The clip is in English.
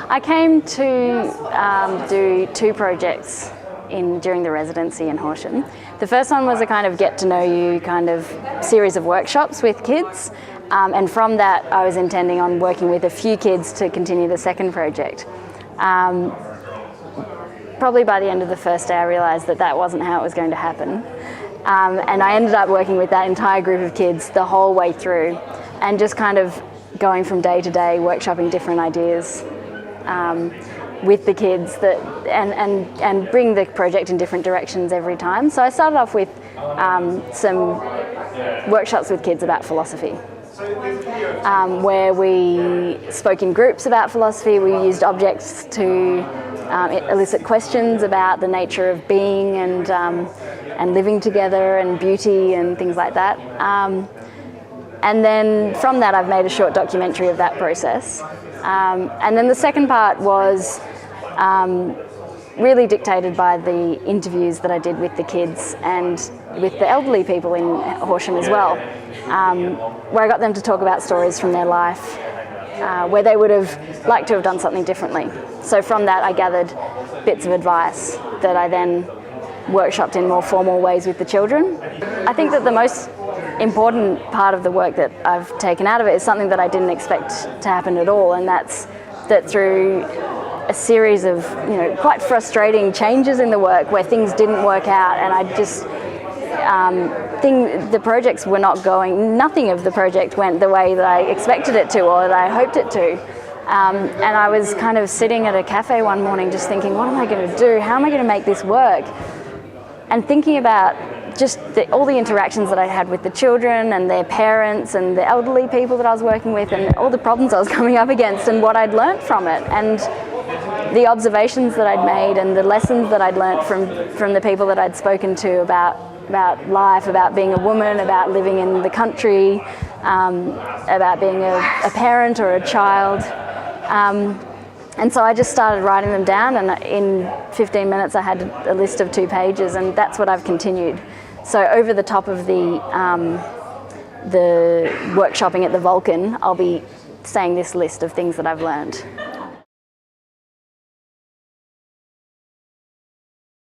I came to do two projects during the residency in Horsham. The first one was a kind of get to know you kind of series of workshops with kids, and from that I was intending on working with a few kids to continue the second project. Probably by the end of the first day I realised that that wasn't how it was going to happen, and I ended up working with that entire group of kids the whole way through, and just kind of going from day to day workshopping different ideas with the kids and bring the project in different directions every time. So I started off with some workshops with kids about philosophy, where we spoke in groups about philosophy. We used objects to elicit questions about the nature of being and living together and beauty and things like that. And then from that I've made a short documentary of that process. And then the second part was really dictated by the interviews that I did with the kids and with the elderly people in Horsham as well, where I got them to talk about stories from their life, where they would have liked to have done something differently. So from that I gathered bits of advice that I then workshopped in more formal ways with the children. I think that the most important part of the work that I've taken out of it is something that I didn't expect to happen at all, and that's that through a series of quite frustrating changes in the work where things didn't work out, and I just the projects were not going, nothing of the project went the way that I expected it to or that I hoped it to. And I was kind of sitting at a cafe one morning just thinking, what am I going to do? How am I going to make this work? And thinking about just all the interactions that I had with the children and their parents and the elderly people that I was working with and all the problems I was coming up against and what I'd learnt from it, and the observations that I'd made and the lessons that I'd learnt from the people that I'd spoken to about life, about being a woman, about living in the country, about being a parent or a child. And so I just started writing them down, and in 15 minutes I had a list of 2 pages, and that's what I've continued. So over the top of the workshopping at the Vulcan, I'll be saying this list of things that I've learned.